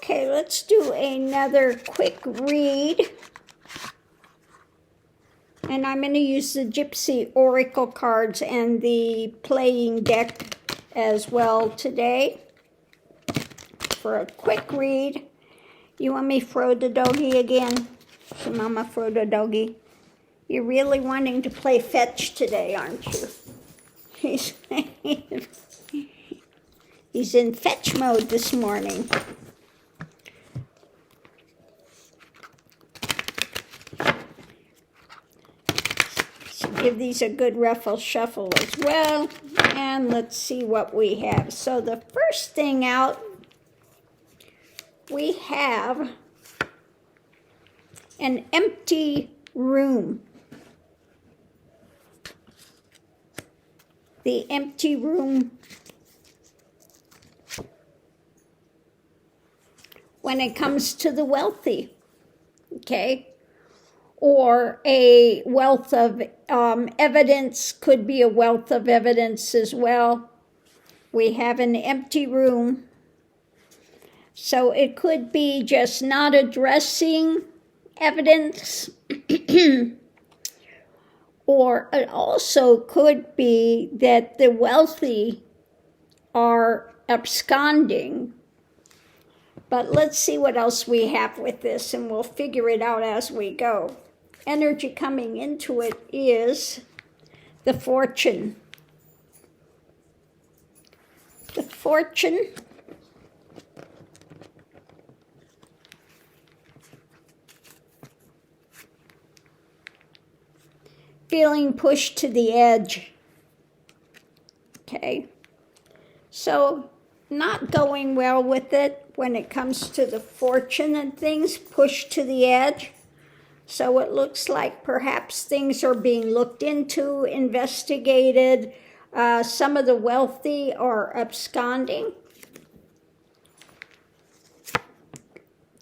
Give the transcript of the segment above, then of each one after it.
Okay, let's do another quick read. And I'm going to use the Gypsy Oracle cards and the playing deck as well today for a quick read. You want me to throw the doggy again? So Mama throw the doggy. You're really wanting to play fetch today, aren't you? He's in fetch mode this morning. So give these a good ruffle shuffle as well. And let's see what we have. So the first thing out, we have an empty room. The empty room, when it comes to the wealthy, okay? Or a wealth of evidence, could be a wealth of evidence as well. We have an empty room. So it could be just not addressing evidence. Or it also could be that the wealthy are absconding. But let's see what else we have with this, and we'll figure it out as we go. Energy coming into it is the Fortune. The Fortune feeling pushed to the edge. Okay, so not going well with it when it comes to the Fortune and things, pushed to the edge. So it looks like perhaps things are being looked into, investigated. Some of the wealthy are absconding,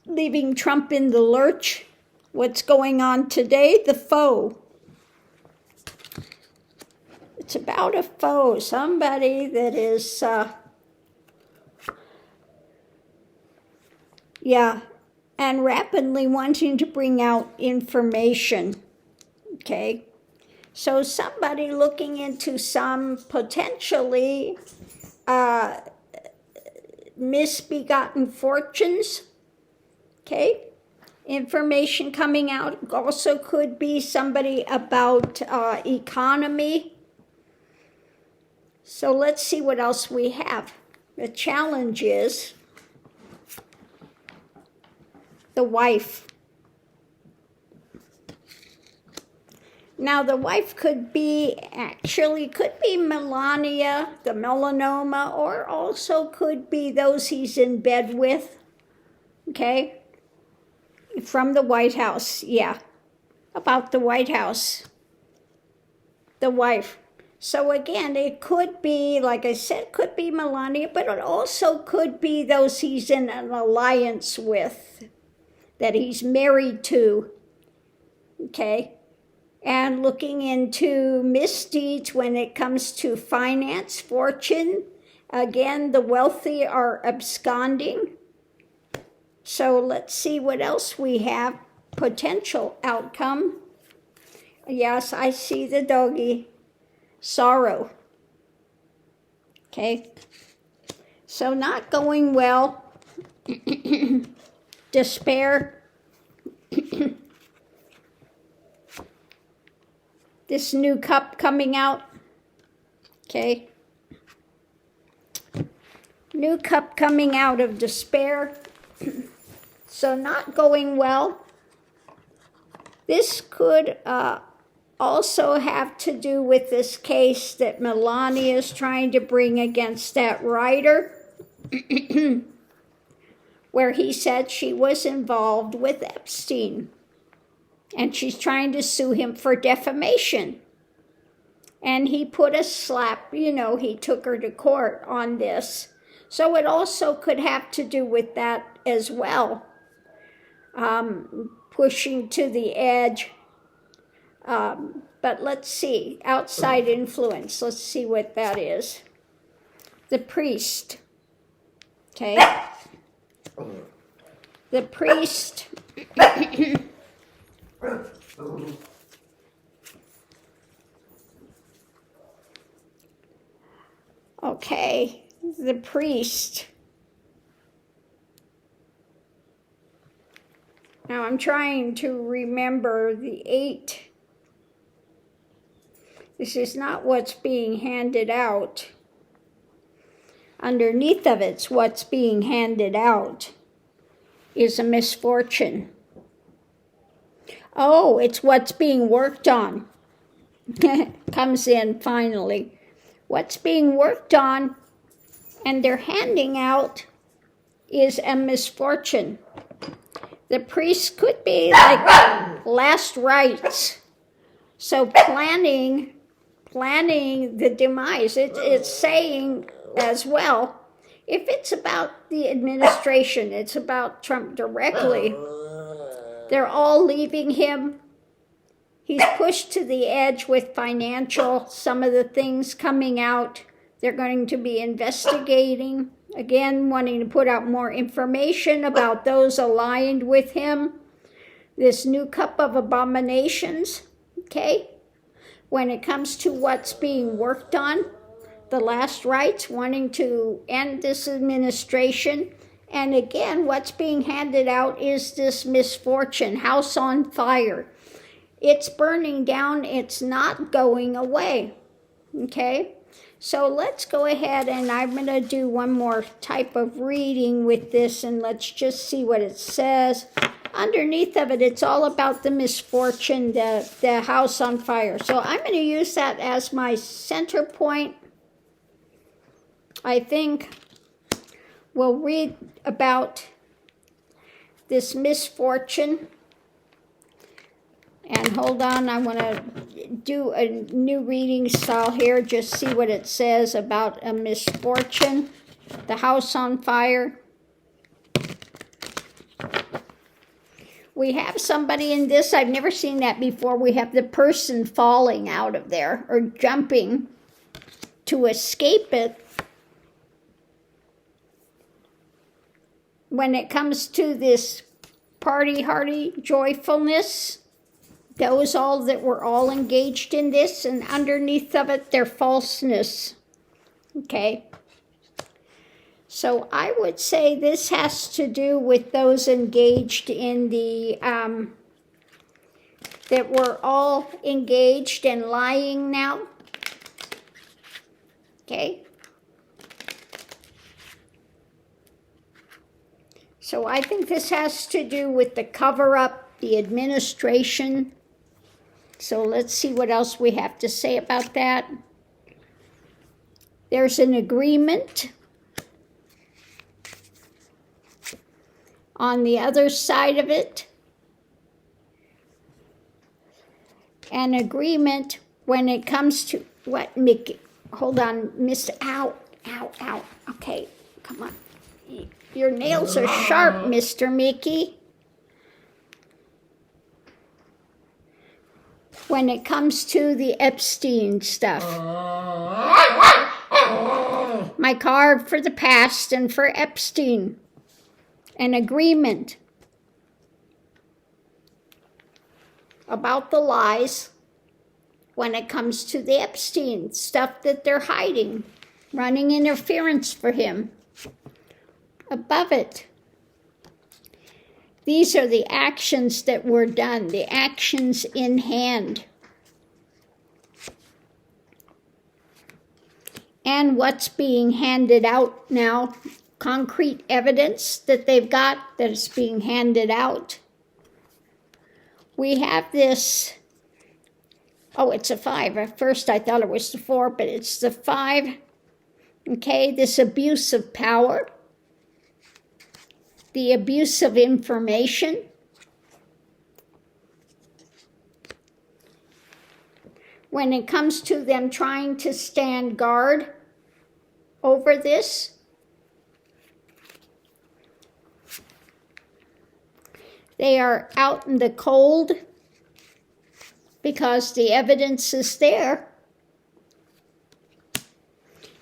leaving Trump in the lurch. What's going on today? The foe. It's about a foe, somebody that is, and rapidly wanting to bring out information, okay? So somebody looking into some potentially misbegotten fortunes, okay? Information coming out. Also could be somebody about economy. So let's see what else we have. The challenge is the wife. Now the wife could be Melania, the melanoma, or also could be those he's in bed with, okay? From the White House, yeah. About the White House. The wife. So again, it could be, like I said, could be Melania, but it also could be those he's in an alliance with, that he's married to, okay? And looking into misdeeds when it comes to finance, fortune. Again, the wealthy are absconding. So let's see what else we have. Potential outcome. Yes, I see the doggy. Sorrow. Okay. So not going well. Despair. This new cup coming out. Okay. New cup coming out of despair. So not going well. This could also have to do with this case that Melania is trying to bring against that writer, where he said she was involved with Epstein, and she's trying to sue him for defamation. And he put a slap, he took her to court on this. So it also could have to do with that as well, pushing to the edge. But let's see, outside influence, let's see what that is. The priest, okay? The priest. Okay, the priest. Now I'm trying to remember the 8. This is not what's being handed out. Underneath of it's what's being handed out is a misfortune. Oh, it's what's being worked on. Comes in finally. What's being worked on and they're handing out is a misfortune. The priest could be like last rites. So planning the demise. It's saying as well, if it's about the administration, it's about Trump directly, they're all leaving him. He's pushed to the edge with financial, some of the things coming out. They're going to be investigating, again, wanting to put out more information about those aligned with him. This new cup of abominations, okay? When it comes to what's being worked on, the last rites, wanting to end this administration. And again, what's being handed out is this misfortune, house on fire. It's burning down, it's not going away, okay? So let's go ahead and I'm going to do one more type of reading with this and let's just see what it says. Underneath of it, it's all about the misfortune, the house on fire. So I'm going to use that as my center point. I think we'll read about this misfortune. And hold on, I want to do a new reading style here, just see what it says about a misfortune, the house on fire. We have somebody in this, I've never seen that before. We have the person falling out of there or jumping to escape it. When it comes to this party hardy joyfulness, those all that were all engaged in this, and underneath of it, their falseness. Okay. So I would say this has to do with those engaged in the, that were all engaged and lying now. Okay. So I think this has to do with the cover-up, the administration. So let's see what else we have to say about that. There's an agreement. On the other side of it, an agreement when it comes to what, Mickey? Hold on, Miss. Ow. Okay, come on. Your nails are sharp, Mr. Mickey. When it comes to the Epstein stuff. My card for the past and for Epstein. An agreement about the lies when it comes to the Epstein stuff that they're hiding, running interference for him. Above it, these are the actions that were done, the actions in hand. And what's being handed out now, concrete evidence that they've got that is being handed out. We have this, oh, it's a 5. At first I thought it was the 4, but it's the 5. Okay, this abuse of power. The abuse of information. When it comes to them trying to stand guard over this, they are out in the cold because the evidence is there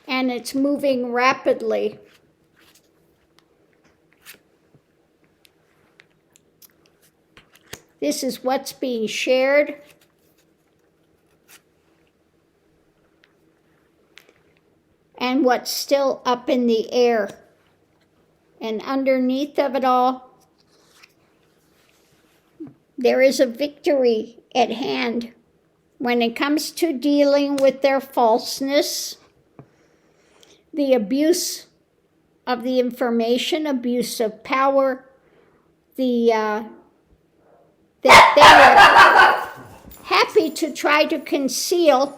and it's moving rapidly. This is what's being shared. And what's still up in the air. And underneath of it all, there is a victory at hand. When it comes to dealing with their falseness, the abuse of the information, abuse of power, that they are happy to try to conceal.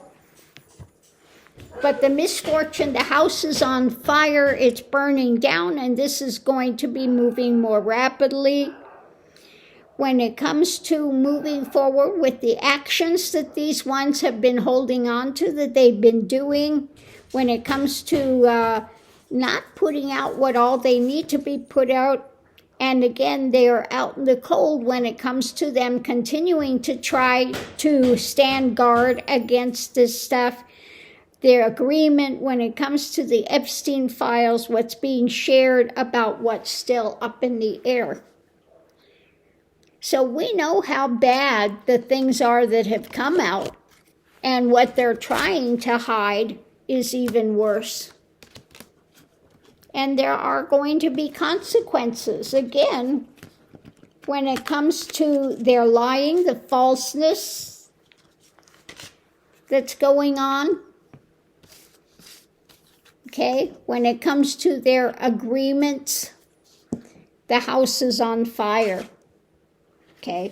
But the misfortune, the house is on fire, it's burning down, and this is going to be moving more rapidly. When it comes to moving forward with the actions that these ones have been holding on to, that they've been doing, when it comes to not putting out what all they need to be put out, and again, they are out in the cold when it comes to them continuing to try to stand guard against this stuff. Their agreement when it comes to the Epstein files, what's being shared about what's still up in the air. So we know how bad the things are that have come out, and what they're trying to hide is even worse. And there are going to be consequences. Again, when it comes to their lying, the falseness that's going on. Okay, when it comes to their agreements, the house is on fire. Okay,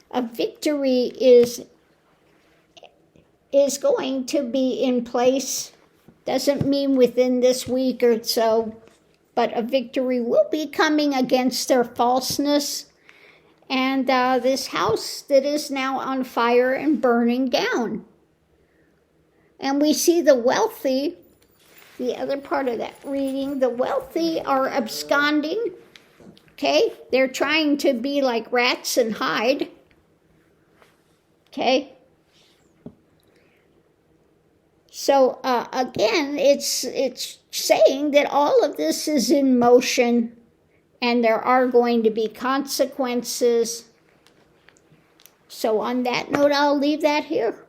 a victory is going to be in place. Doesn't mean within this week or so, but a victory will be coming against their falseness and this house that is now on fire and burning down. And we see the wealthy. The other part of that reading, the wealthy are absconding, okay? They're trying to be like rats and hide, okay? So, again, it's saying that all of this is in motion and there are going to be consequences. So on that note, I'll leave that here.